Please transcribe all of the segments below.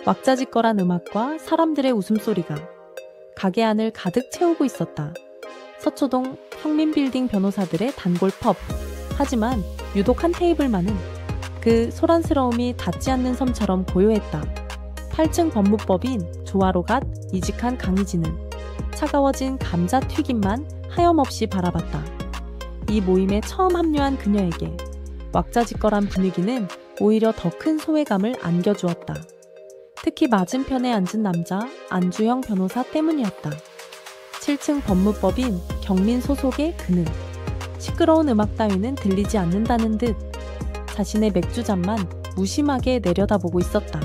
왁자지껄한 음악과 사람들의 웃음소리가 가게 안을 가득 채우고 있었다. 서초동 형민빌딩 변호사들의 단골 펍. 하지만 유독 한 테이블만은 그 소란스러움이 닿지 않는 섬처럼 고요했다. 8층 법무법인 조화로갓 이직한 강희진은 차가워진 감자튀김만 하염없이 바라봤다. 이 모임에 처음 합류한 그녀에게 왁자지껄한 분위기는 오히려 더 큰 소외감을 안겨주었다. 특히 맞은편에 앉은 남자 안주영 변호사 때문이었다. 7층 법무법인 경민 소속의 그는 시끄러운 음악 따위는 들리지 않는다는 듯 자신의 맥주잔만 무심하게 내려다보고 있었다.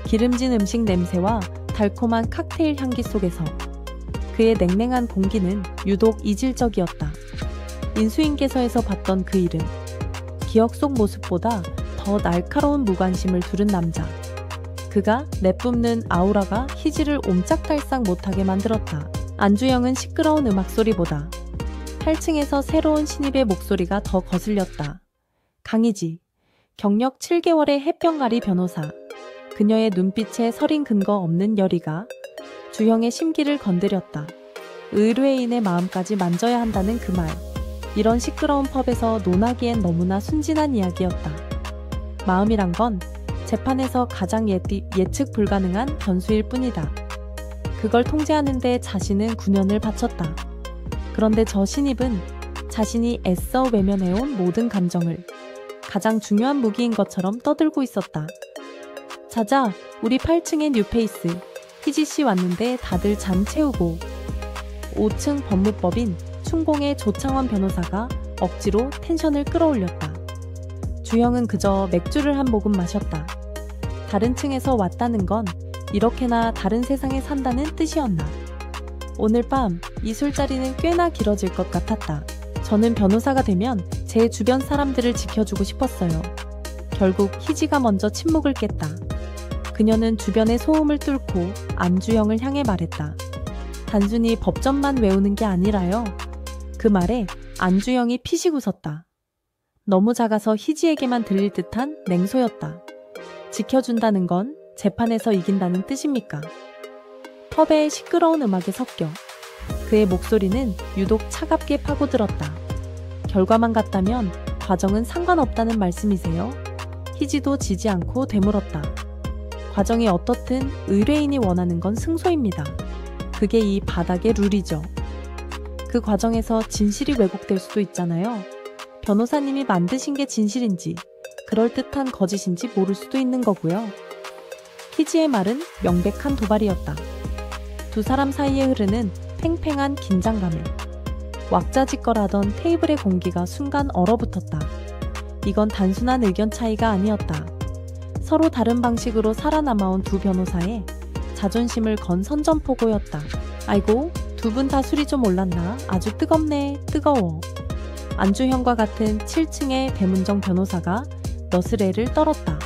기름진 음식 냄새와 달콤한 칵테일 향기 속에서 그의 냉랭한 공기는 유독 이질적이었다. 인수인계서에서 봤던 그 이름, 기억 속 모습보다 더 날카로운 무관심을 두른 남자. 그가 내뿜는 아우라가 희지를 옴짝달싹 못하게 만들었다. 안주영은 시끄러운 음악소리보다 8층에서 새로운 신입의 목소리가 더 거슬렸다. 강희지, 경력 7개월의 햇병아리 변호사. 그녀의 눈빛에 서린 근거 없는 열의가 주형의 심기를 건드렸다. 의뢰인의 마음까지 만져야 한다는 그 말. 이런 시끄러운 펍에서 논하기엔 너무나 순진한 이야기였다. 마음이란 건 재판에서 가장 예측 불가능한 변수일 뿐이다. 그걸 통제하는 데 자신은 9년을 바쳤다. 그런데 저 신입은 자신이 애써 외면해온 모든 감정을 가장 중요한 무기인 것처럼 떠들고 있었다. 자자, 우리 8층의 뉴페이스. 희지씨 왔는데 다들 잠 채우고. 5층 법무법인 춘공의 조창원 변호사가 억지로 텐션을 끌어올렸다. 주영은 그저 맥주를 한 모금 마셨다. 다른 층에서 왔다는 건 이렇게나 다른 세상에 산다는 뜻이었나. 오늘 밤 이 술자리는 꽤나 길어질 것 같았다. 저는 변호사가 되면 제 주변 사람들을 지켜주고 싶었어요. 결국 희지가 먼저 침묵을 깼다. 그녀는 주변의 소음을 뚫고 안주영을 향해 말했다. 단순히 법전만 외우는 게 아니라요. 그 말에 안주영이 피식 웃었다. 너무 작아서 희지에게만 들릴 듯한 냉소였다. 지켜준다는 건 재판에서 이긴다는 뜻입니까? 펍의 시끄러운 음악에 섞여 그의 목소리는 유독 차갑게 파고들었다. 결과만 같다면 과정은 상관없다는 말씀이세요? 희지도 지지 않고 되물었다. 과정이 어떻든 의뢰인이 원하는 건 승소입니다. 그게 이 바닥의 룰이죠. 그 과정에서 진실이 왜곡될 수도 있잖아요. 변호사님이 만드신 게 진실인지 그럴듯한 거짓인지 모를 수도 있는 거고요. 희지의 말은 명백한 도발이었다. 두 사람 사이에 흐르는 팽팽한 긴장감에 왁자지껄하던 테이블의 공기가 순간 얼어붙었다. 이건 단순한 의견 차이가 아니었다. 서로 다른 방식으로 살아남아온 두 변호사의 자존심을 건 선전포고였다. 아이고, 두 분 다 술이 좀 올랐나? 아주 뜨겁네, 뜨거워. 안주형과 같은 7층의 배문정 변호사가 너스레를 떨었다.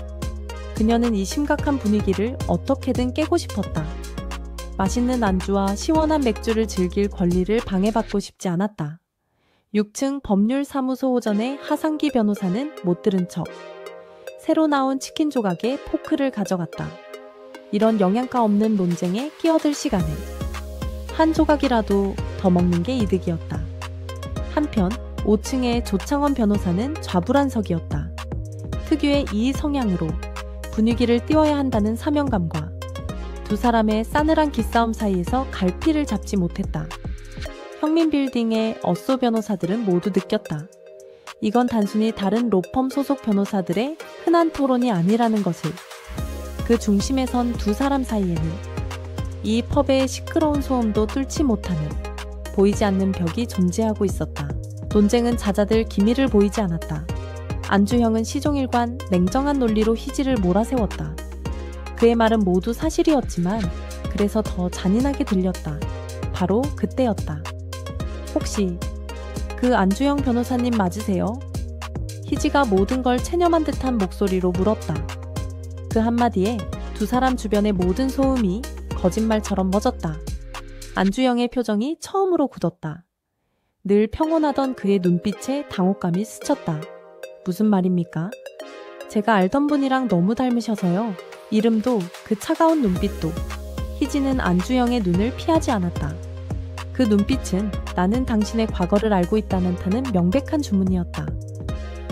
그녀는 이 심각한 분위기를 어떻게든 깨고 싶었다. 맛있는 안주와 시원한 맥주를 즐길 권리를 방해받고 싶지 않았다. 6층 법률사무소 오전에 하상기 변호사는 못 들은 척 새로 나온 치킨 조각에 포크를 가져갔다. 이런 영양가 없는 논쟁에 끼어들 시간에 한 조각이라도 더 먹는 게 이득이었다. 한편 5층의 조창원 변호사는 좌불안석이었다. 특유의 이 성향으로 분위기를 띄워야 한다는 사명감과 두 사람의 싸늘한 기싸움 사이에서 갈피를 잡지 못했다. 형민빌딩의 어쏘 변호사들은 모두 느꼈다. 이건 단순히 다른 로펌 소속 변호사들의 흔한 토론이 아니라는 것을. 그 중심에 선 두 사람 사이에는 이 펍의 시끄러운 소음도 뚫지 못하는 보이지 않는 벽이 존재하고 있었다. 논쟁은 잦아들 기미를 보이지 않았다. 안주형은 시종일관 냉정한 논리로 희지를 몰아세웠다. 그의 말은 모두 사실이었지만 그래서 더 잔인하게 들렸다. 바로 그때였다. 혹시 그 안주영 변호사님 맞으세요? 희지가 모든 걸 체념한 듯한 목소리로 물었다. 그 한마디에 두 사람 주변의 모든 소음이 거짓말처럼 멎었다. 안주영의 표정이 처음으로 굳었다. 늘 평온하던 그의 눈빛에 당혹감이 스쳤다. 무슨 말입니까? 제가 알던 분이랑 너무 닮으셔서요. 이름도 그 차가운 눈빛도. 희진은 안주영의 눈을 피하지 않았다. 그 눈빛은 나는 당신의 과거를 알고 있다는 명백한 주문이었다.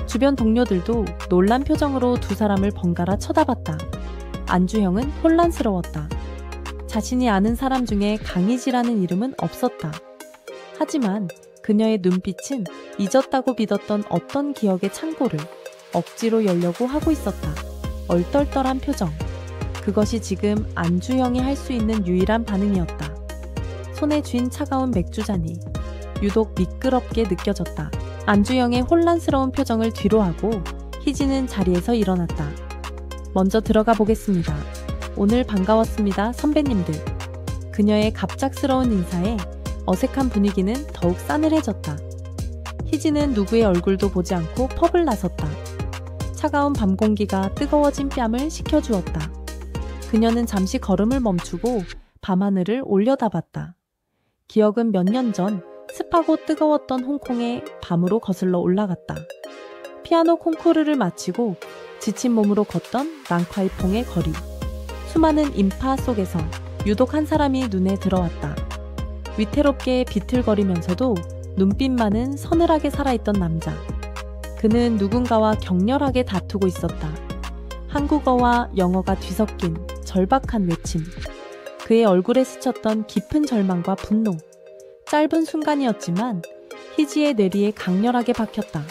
주변 동료들도 놀란 표정으로 두 사람을 번갈아 쳐다봤다. 안주영은 혼란스러웠다. 자신이 아는 사람 중에 강희지라는 이름은 없었다. 하지만 그녀의 눈빛은 잊었다고 믿었던 어떤 기억의 창고를 억지로 열려고 하고 있었다. 얼떨떨한 표정. 그것이 지금 안주영이 할 수 있는 유일한 반응이었다. 손에 쥔 차가운 맥주잔이 유독 미끄럽게 느껴졌다. 안주영의 혼란스러운 표정을 뒤로하고 희진은 자리에서 일어났다. 먼저 들어가 보겠습니다. 오늘 반가웠습니다, 선배님들. 그녀의 갑작스러운 인사에 어색한 분위기는 더욱 싸늘해졌다. 희진은 누구의 얼굴도 보지 않고 펍을 나섰다. 차가운 밤 공기가 뜨거워진 뺨을 식혀주었다. 그녀는 잠시 걸음을 멈추고 밤하늘을 올려다봤다. 기억은 몇 년 전 습하고 뜨거웠던 홍콩의 밤으로 거슬러 올라갔다. 피아노 콩쿠르를 마치고 지친 몸으로 걷던 랑콰이퐁의 거리. 수많은 인파 속에서 유독 한 사람이 눈에 들어왔다. 위태롭게 비틀거리면서도 눈빛만은 서늘하게 살아있던 남자. 그는 누군가와 격렬하게 다투고 있었다. 한국어와 영어가 뒤섞인 절박한 외침. 그의 얼굴에 스쳤던 깊은 절망과 분노. 짧은 순간이었지만 희지의 뇌리에 강렬하게 박혔다.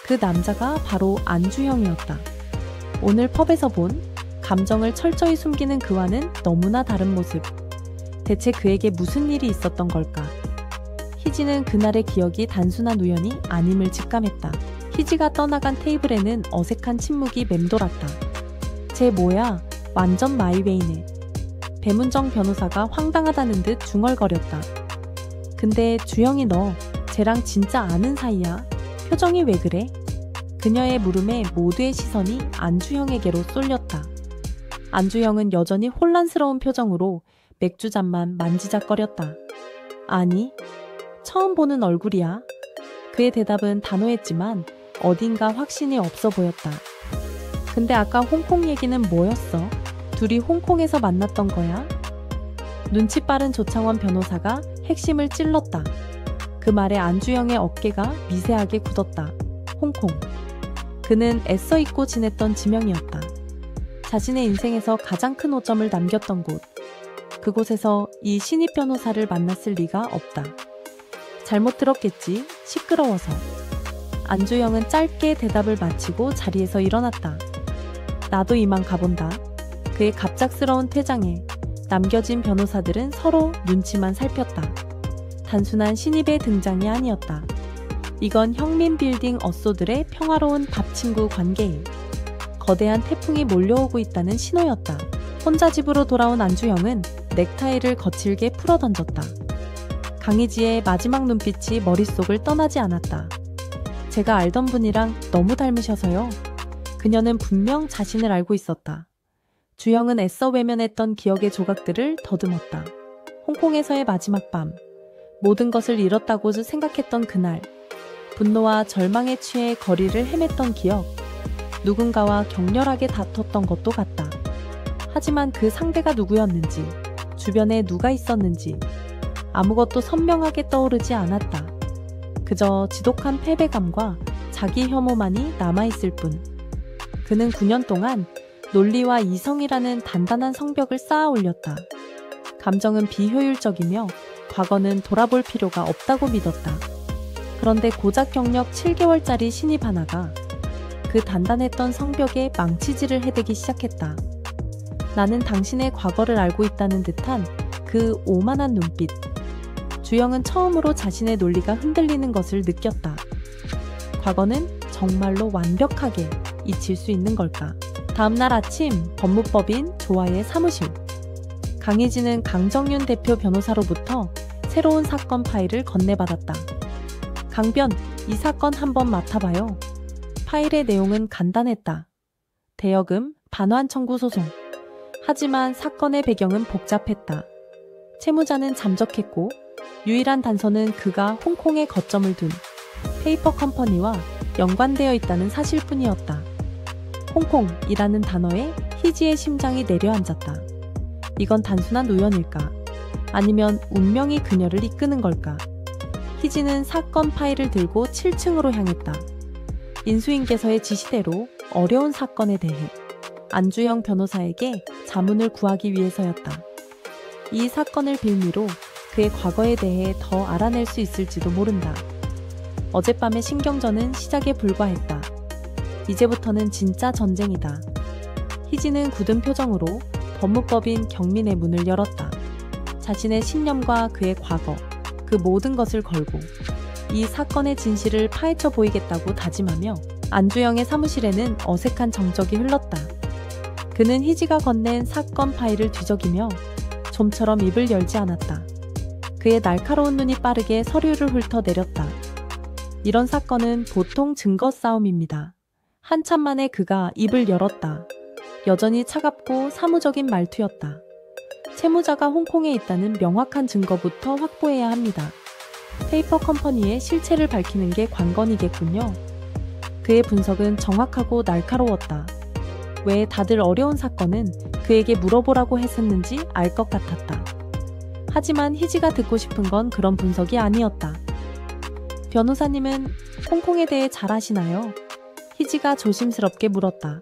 그 남자가 바로 안주영이었다. 오늘 펍에서 본 감정을 철저히 숨기는 그와는 너무나 다른 모습. 대체 그에게 무슨 일이 있었던 걸까? 희지는 그날의 기억이 단순한 우연이 아님을 직감했다. 희지가 떠나간 테이블에는 어색한 침묵이 맴돌았다. 쟤 뭐야? 완전 마이웨이네. 배문정 변호사가 황당하다는 듯 중얼거렸다. 근데 주영이 너 쟤랑 진짜 아는 사이야? 표정이 왜 그래? 그녀의 물음에 모두의 시선이 안주영에게로 쏠렸다. 안주영은 여전히 혼란스러운 표정으로 맥주잔만 만지작거렸다. 아니, 처음 보는 얼굴이야. 그의 대답은 단호했지만 어딘가 확신이 없어 보였다. 근데 아까 홍콩 얘기는 뭐였어? 둘이 홍콩에서 만났던 거야? 눈치 빠른 조창원 변호사가 핵심을 찔렀다. 그 말에 안주영의 어깨가 미세하게 굳었다. 홍콩. 그는 애써 잊고 지냈던 지명이었다. 자신의 인생에서 가장 큰 오점을 남겼던 곳. 그곳에서 이 신입 변호사를 만났을 리가 없다. 잘못 들었겠지, 시끄러워서. 안주영은 짧게 대답을 마치고 자리에서 일어났다. 나도 이만 가본다. 그의 갑작스러운 퇴장에 남겨진 변호사들은 서로 눈치만 살폈다. 단순한 신입의 등장이 아니었다. 이건 형민빌딩 어쏘들의 평화로운 밥친구 관계에 거대한 태풍이 몰려오고 있다는 신호였다. 혼자 집으로 돌아온 안주영은 넥타이를 거칠게 풀어던졌다. 강희지의 마지막 눈빛이 머릿속을 떠나지 않았다. 제가 알던 분이랑 너무 닮으셔서요. 그녀는 분명 자신을 알고 있었다. 주영은 애써 외면했던 기억의 조각들을 더듬었다. 홍콩에서의 마지막 밤. 모든 것을 잃었다고 생각했던 그날. 분노와 절망에 취해 거리를 헤맸던 기억. 누군가와 격렬하게 다퉜던 것도 같다. 하지만 그 상대가 누구였는지, 주변에 누가 있었는지 아무것도 선명하게 떠오르지 않았다. 그저 지독한 패배감과 자기 혐오만이 남아있을 뿐. 그는 9년 동안 논리와 이성이라는 단단한 성벽을 쌓아 올렸다. 감정은 비효율적이며 과거는 돌아볼 필요가 없다고 믿었다. 그런데 고작 경력 7개월짜리 신입 하나가 그 단단했던 성벽에 망치질을 해대기 시작했다. 나는 당신의 과거를 알고 있다는 듯한 그 오만한 눈빛. 주영은 처음으로 자신의 논리가 흔들리는 것을 느꼈다. 과거는 정말로 완벽하게 잊힐 수 있는 걸까? 다음날 아침 법무법인 조아의 사무실. 강희진은 강정윤 대표 변호사로부터 새로운 사건 파일을 건네받았다. 강변, 이 사건 한번 맡아봐요. 파일의 내용은 간단했다. 대여금, 반환 청구 소송. 하지만 사건의 배경은 복잡했다. 채무자는 잠적했고 유일한 단서는 그가 홍콩에 거점을 둔 페이퍼 컴퍼니와 연관되어 있다는 사실뿐이었다. 홍콩이라는 단어에 희지의 심장이 내려앉았다. 이건 단순한 우연일까? 아니면 운명이 그녀를 이끄는 걸까? 희지는 사건 파일을 들고 7층으로 향했다. 인수인계서의 지시대로 어려운 사건에 대해 안주영 변호사에게 자문을 구하기 위해서였다. 이 사건을 빌미로 그의 과거에 대해 더 알아낼 수 있을지도 모른다. 어젯밤의 신경전은 시작에 불과했다. 이제부터는 진짜 전쟁이다. 희지는 굳은 표정으로 법무법인 경민의 문을 열었다. 자신의 신념과 그의 과거, 그 모든 것을 걸고 이 사건의 진실을 파헤쳐 보이겠다고 다짐하며 안주영의 사무실에는 어색한 정적이 흘렀다. 그는 희지가 건넨 사건 파일을 뒤적이며 좀처럼 입을 열지 않았다. 그의 날카로운 눈이 빠르게 서류를 훑어내렸다. 이런 사건은 보통 증거 싸움입니다. 한참 만에 그가 입을 열었다. 여전히 차갑고 사무적인 말투였다. 채무자가 홍콩에 있다는 명확한 증거부터 확보해야 합니다. 페이퍼 컴퍼니의 실체를 밝히는 게 관건이겠군요. 그의 분석은 정확하고 날카로웠다. 왜 다들 어려운 사건은 그에게 물어보라고 했었는지 알 것 같았다. 하지만 희지가 듣고 싶은 건 그런 분석이 아니었다. 변호사님은 홍콩에 대해 잘 아시나요? 희지가 조심스럽게 물었다.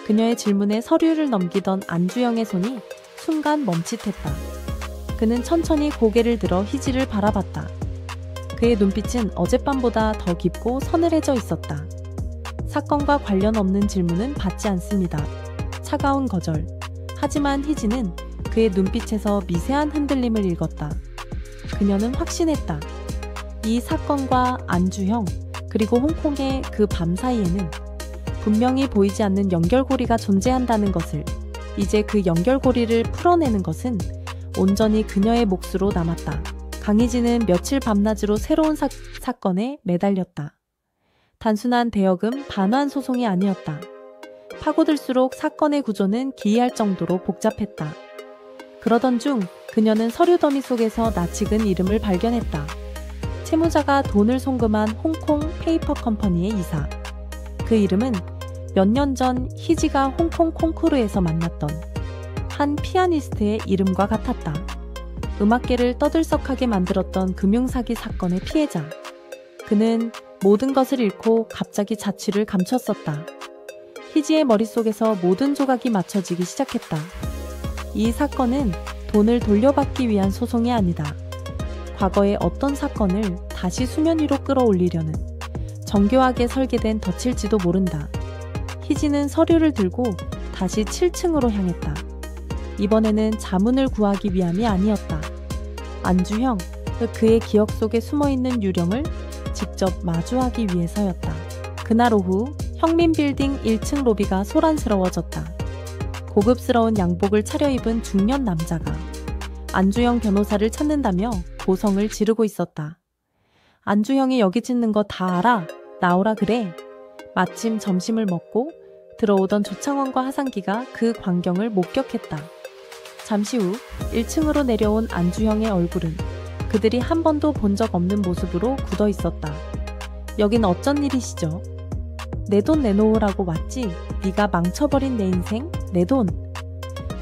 그녀의 질문에 서류를 넘기던 안주영의 손이 순간 멈칫했다. 그는 천천히 고개를 들어 희지를 바라봤다. 그의 눈빛은 어젯밤보다 더 깊고 서늘해져 있었다. 사건과 관련 없는 질문은 받지 않습니다. 차가운 거절. 하지만 희지는 그의 눈빛에서 미세한 흔들림을 읽었다. 그녀는 확신했다. 이 사건과 안주형, 그리고 홍콩의 그 밤 사이에는 분명히 보이지 않는 연결고리가 존재한다는 것을, 이제 그 연결고리를 풀어내는 것은 온전히 그녀의 몫으로 남았다. 강희진은 며칠 밤낮으로 새로운 사건에 매달렸다. 단순한 대여금 반환 소송이 아니었다. 파고들수록 사건의 구조는 기이할 정도로 복잡했다. 그러던 중 그녀는 서류 더미 속에서 낯익은 이름을 발견했다. 채무자가 돈을 송금한 홍콩 페이퍼 컴퍼니의 이사. 그 이름은 몇 년 전 희지가 홍콩 콩쿠르에서 만났던 한 피아니스트의 이름과 같았다. 음악계를 떠들썩하게 만들었던 금융사기 사건의 피해자. 그는 모든 것을 잃고 갑자기 자취를 감췄었다. 희지의 머릿속에서 모든 조각이 맞춰지기 시작했다. 이 사건은 돈을 돌려받기 위한 소송이 아니다. 과거의 어떤 사건을 다시 수면 위로 끌어올리려는 정교하게 설계된 덫일지도 모른다. 희지는 서류를 들고 다시 7층으로 향했다. 이번에는 자문을 구하기 위함이 아니었다. 안주형, 그의 기억 속에 숨어있는 유령을 직접 마주하기 위해서였다. 그날 오후 형민빌딩 1층 로비가 소란스러워졌다. 고급스러운 양복을 차려입은 중년 남자가 안주형 변호사를 찾는다며 고성을 지르고 있었다. 안주형이 여기 짓는 거 다 알아. 나오라 그래. 마침 점심을 먹고 들어오던 조창원과 하상기가 그 광경을 목격했다. 잠시 후 1층으로 내려온 안주형의 얼굴은 그들이 한 번도 본 적 없는 모습으로 굳어 있었다. 여긴 어쩐 일이시죠? 내 돈 내놓으라고 왔지? 네가 망쳐버린 내 인생? 내 돈!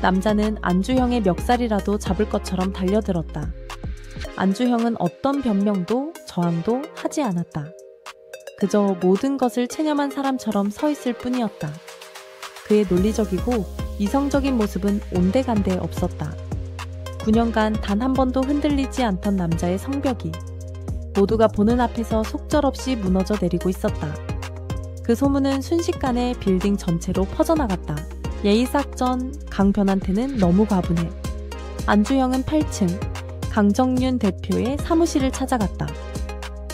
남자는 안주형의 멱살이라도 잡을 것처럼 달려들었다. 안주형은 어떤 변명도 저항도 하지 않았다. 그저 모든 것을 체념한 사람처럼 서 있을 뿐이었다. 그의 논리적이고 이성적인 모습은 온데간데 없었다. 9년간 단 한 번도 흔들리지 않던 남자의 성벽이 모두가 보는 앞에서 속절없이 무너져 내리고 있었다. 그 소문은 순식간에 빌딩 전체로 퍼져나갔다. 예의삭전, 강변한테는 너무 과분해. 안주형은 8층, 강정윤 대표의 사무실을 찾아갔다.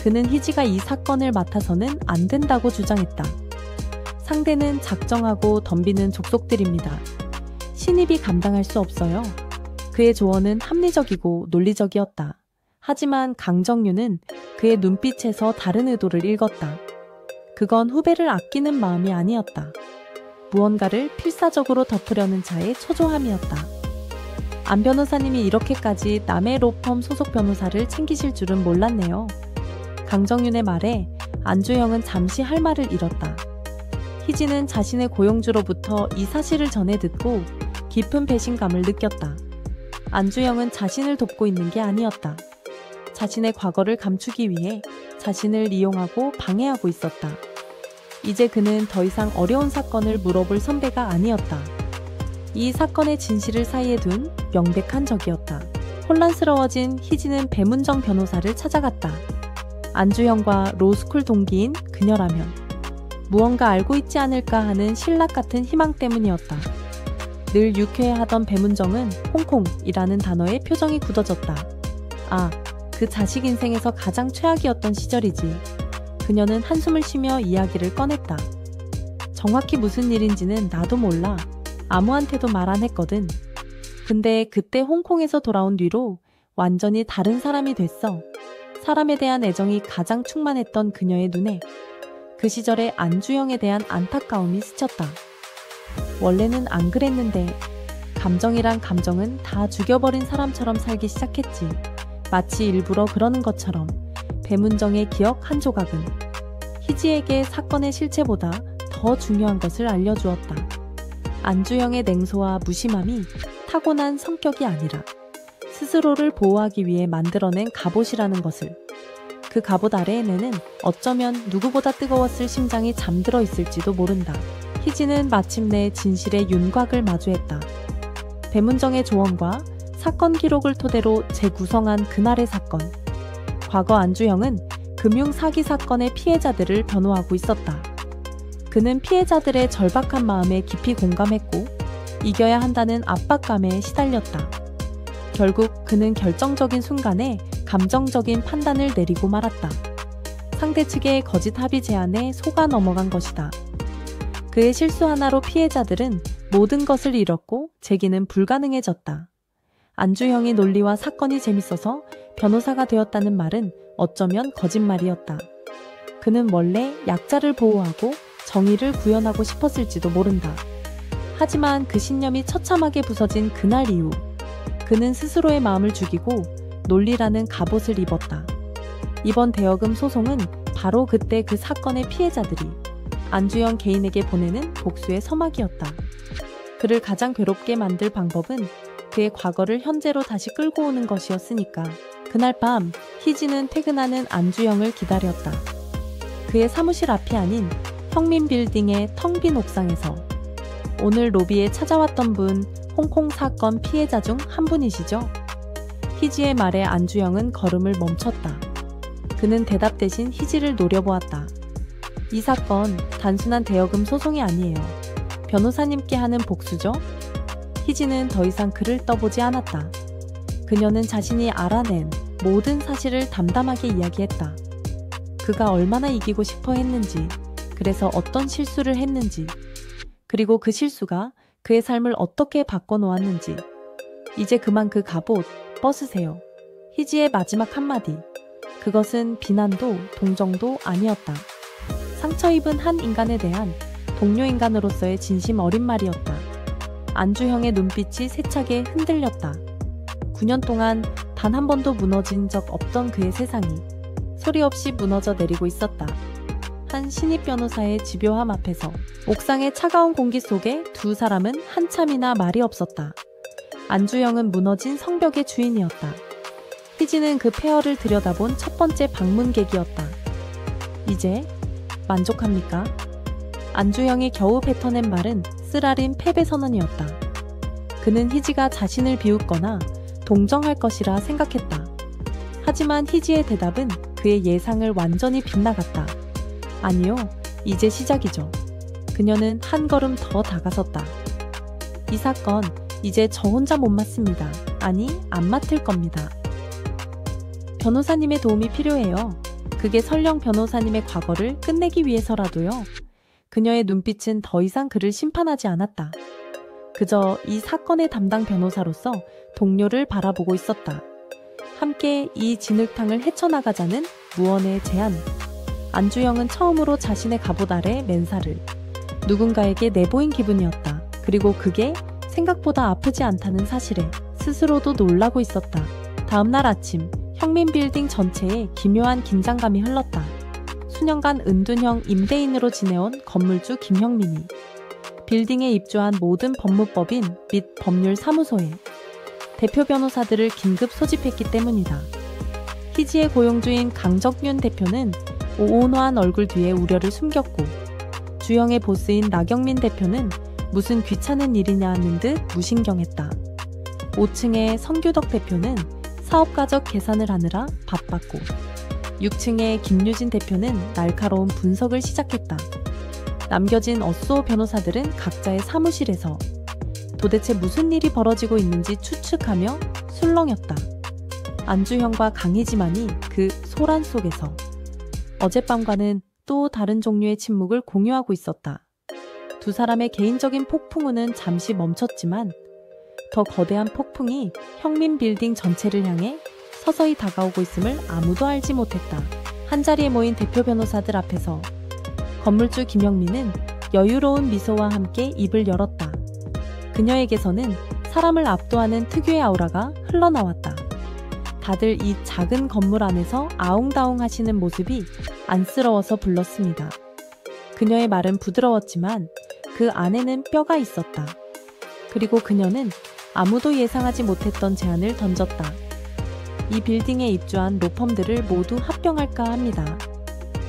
그는 희지가 이 사건을 맡아서는 안 된다고 주장했다. 상대는 작정하고 덤비는 족속들입니다. 신입이 감당할 수 없어요. 그의 조언은 합리적이고 논리적이었다. 하지만 강정윤은 그의 눈빛에서 다른 의도를 읽었다. 그건 후배를 아끼는 마음이 아니었다. 무언가를 필사적으로 덮으려는 자의 초조함이었다. 안 변호사님이 이렇게까지 남의 로펌 소속 변호사를 챙기실 줄은 몰랐네요. 강정윤의 말에 안주형은 잠시 할 말을 잃었다. 희지는 자신의 고용주로부터 이 사실을 전해 듣고 깊은 배신감을 느꼈다. 안주영은 자신을 돕고 있는 게 아니었다. 자신의 과거를 감추기 위해 자신을 이용하고 방해하고 있었다. 이제 그는 더 이상 어려운 사건을 물어볼 선배가 아니었다. 이 사건의 진실을 사이에 둔 명백한 적이었다. 혼란스러워진 희지는 배문정 변호사를 찾아갔다. 안주영과 로스쿨 동기인 그녀라면 무언가 알고 있지 않을까 하는 신락 같은 희망 때문이었다. 늘 유쾌해하던 배문정은 홍콩이라는 단어에 표정이 굳어졌다. 아, 그 자식 인생에서 가장 최악이었던 시절이지. 그녀는 한숨을 쉬며 이야기를 꺼냈다. 정확히 무슨 일인지는 나도 몰라. 아무한테도 말 안 했거든. 근데 그때 홍콩에서 돌아온 뒤로 완전히 다른 사람이 됐어. 사람에 대한 애정이 가장 충만했던 그녀의 눈에 그 시절의 안주영에 대한 안타까움이 스쳤다. 원래는 안 그랬는데 감정이란 감정은 다 죽여버린 사람처럼 살기 시작했지. 마치 일부러 그러는 것처럼 배문정의 기억 한 조각은 희지에게 사건의 실체보다 더 중요한 것을 알려주었다. 안주영의 냉소와 무심함이 타고난 성격이 아니라 스스로를 보호하기 위해 만들어낸 갑옷이라는 것을. 그 갑옷 아래에는 어쩌면 누구보다 뜨거웠을 심장이 잠들어 있을지도 모른다. 희지는 마침내 진실의 윤곽을 마주했다. 배문정의 조언과 사건 기록을 토대로 재구성한 그날의 사건. 과거 안주영은 금융사기 사건의 피해자들을 변호하고 있었다. 그는 피해자들의 절박한 마음에 깊이 공감했고 이겨야 한다는 압박감에 시달렸다. 결국 그는 결정적인 순간에 감정적인 판단을 내리고 말았다. 상대 측의 거짓 합의 제안에 속아 넘어간 것이다. 그의 실수 하나로 피해자들은 모든 것을 잃었고 재기는 불가능해졌다. 안주영의 논리와 사건이 재밌어서 변호사가 되었다는 말은 어쩌면 거짓말이었다. 그는 원래 약자를 보호하고 정의를 구현하고 싶었을지도 모른다. 하지만 그 신념이 처참하게 부서진 그날 이후 그는 스스로의 마음을 죽이고 논리라는 갑옷을 입었다. 이번 대여금 소송은 바로 그때 그 사건의 피해자들이 안주영 개인에게 보내는 복수의 서막이었다. 그를 가장 괴롭게 만들 방법은 그의 과거를 현재로 다시 끌고 오는 것이었으니까. 그날 밤 희지는 퇴근하는 안주영을 기다렸다. 그의 사무실 앞이 아닌 형민빌딩의 텅 빈 옥상에서. 오늘 로비에 찾아왔던 분 홍콩 사건 피해자 중 한 분이시죠? 희지의 말에 안주영은 걸음을 멈췄다. 그는 대답 대신 희지를 노려보았다. 이 사건 단순한 대여금 소송이 아니에요. 변호사님께 하는 복수죠? 희지는 더 이상 그를 떠보지 않았다. 그녀는 자신이 알아낸 모든 사실을 담담하게 이야기했다. 그가 얼마나 이기고 싶어 했는지, 그래서 어떤 실수를 했는지, 그리고 그 실수가 그의 삶을 어떻게 바꿔놓았는지. 이제 그만 그 갑옷 벗으세요. 희지의 마지막 한마디. 그것은 비난도 동정도 아니었다. 상처 입은 한 인간에 대한 동료 인간으로서의 진심 어린 말이었다. 안주형의 눈빛이 세차게 흔들렸다. 9년 동안 단 한 번도 무너진 적 없던 그의 세상이 소리 없이 무너져 내리고 있었다. 한 신입 변호사의 집요함 앞에서 옥상의 차가운 공기 속에 두 사람은 한참이나 말이 없었다. 안주영은 무너진 성벽의 주인이었다. 희지는 그 폐허를 들여다본 첫 번째 방문객이었다. 이제 만족합니까? 안주영이 겨우 뱉어낸 말은 쓰라린 패배 선언이었다. 그는 희지가 자신을 비웃거나 동정할 것이라 생각했다. 하지만 희지의 대답은 그의 예상을 완전히 빗나갔다. 아니요, 이제 시작이죠. 그녀는 한 걸음 더 다가섰다. 이 사건 이제 저 혼자 못 맡습니다. 아니, 안 맡을 겁니다. 변호사님의 도움이 필요해요. 그게 설령 변호사님의 과거를 끝내기 위해서라도요. 그녀의 눈빛은 더 이상 그를 심판하지 않았다. 그저 이 사건의 담당 변호사로서 동료를 바라보고 있었다. 함께 이 진흙탕을 헤쳐나가자는 무언의 제안. 안주영은 처음으로 자신의 갑옷 아래 맨살을 누군가에게 내보인 기분이었다. 그리고 그게 생각보다 아프지 않다는 사실에 스스로도 놀라고 있었다. 다음날 아침, 형민빌딩 전체에 기묘한 긴장감이 흘렀다. 수년간 은둔형 임대인으로 지내온 건물주 김형민이 빌딩에 입주한 모든 법무법인 및 법률사무소에 대표 변호사들을 긴급 소집했기 때문이다. 희지의 고용주인 강정윤 대표는 오온화한 얼굴 뒤에 우려를 숨겼고, 주영의 보스인 나경민 대표는 무슨 귀찮은 일이냐는 듯 무신경했다. 5층의 성규덕 대표는 사업가적 계산을 하느라 바빴고, 6층의 김유진 대표는 날카로운 분석을 시작했다. 남겨진 어쏘 변호사들은 각자의 사무실에서 도대체 무슨 일이 벌어지고 있는지 추측하며 술렁였다. 안주형과 강희지만이 그 소란 속에서 어젯밤과는 또 다른 종류의 침묵을 공유하고 있었다. 두 사람의 개인적인 폭풍우는 잠시 멈췄지만 더 거대한 폭풍이 형민 빌딩 전체를 향해 서서히 다가오고 있음을 아무도 알지 못했다. 한자리에 모인 대표 변호사들 앞에서 건물주 김영민은 여유로운 미소와 함께 입을 열었다. 그녀에게서는 사람을 압도하는 특유의 아우라가 흘러나왔다. 다들 이 작은 건물 안에서 아웅다웅 하시는 모습이 안쓰러워서 불렀습니다. 그녀의 말은 부드러웠지만 그 안에는 뼈가 있었다. 그리고 그녀는 아무도 예상하지 못했던 제안을 던졌다. 이 빌딩에 입주한 로펌들을 모두 합병할까 합니다.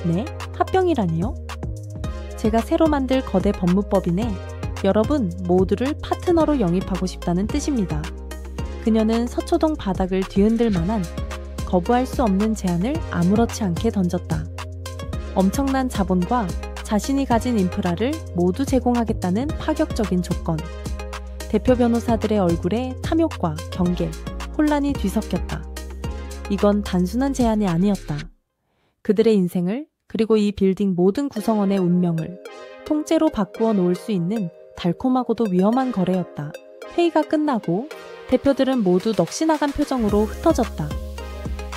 네? 합병이라니요? 제가 새로 만들 거대 법무법인에 여러분 모두를 파트너로 영입하고 싶다는 뜻입니다. 그녀는 서초동 바닥을 뒤흔들 만한 거부할 수 없는 제안을 아무렇지 않게 던졌다. 엄청난 자본과 자신이 가진 인프라를 모두 제공하겠다는 파격적인 조건. 대표 변호사들의 얼굴에 탐욕과 경계, 혼란이 뒤섞였다. 이건 단순한 제안이 아니었다. 그들의 인생을, 그리고 이 빌딩 모든 구성원의 운명을 통째로 바꾸어 놓을 수 있는 달콤하고도 위험한 거래였다. 회의가 끝나고 대표들은 모두 넋이 나간 표정으로 흩어졌다.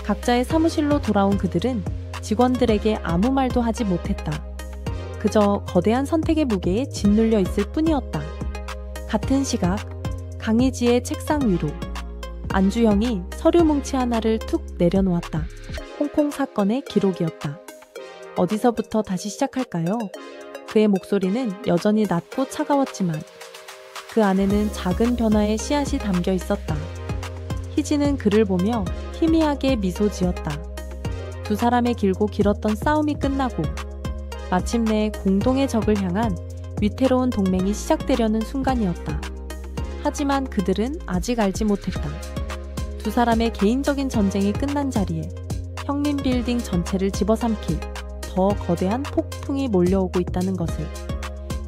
각자의 사무실로 돌아온 그들은 직원들에게 아무 말도 하지 못했다. 그저 거대한 선택의 무게에 짓눌려 있을 뿐이었다. 같은 시각 강희지의 책상 위로 안주영이 서류 뭉치 하나를 툭 내려놓았다. 홍콩 사건의 기록이었다. 어디서부터 다시 시작할까요? 그의 목소리는 여전히 낮고 차가웠지만 그 안에는 작은 변화의 씨앗이 담겨 있었다. 희지는 그를 보며 희미하게 미소 지었다. 두 사람의 길고 길었던 싸움이 끝나고 마침내 공동의 적을 향한 위태로운 동맹이 시작되려는 순간이었다. 하지만 그들은 아직 알지 못했다. 두 사람의 개인적인 전쟁이 끝난 자리에 형민 빌딩 전체를 집어삼킬 더 거대한 폭풍이 몰려오고 있다는 것을.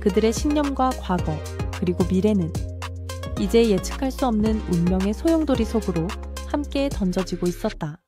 그들의 신념과 과거, 그리고 미래는 이제 예측할 수 없는 운명의 소용돌이 속으로 함께 던져지고 있었다.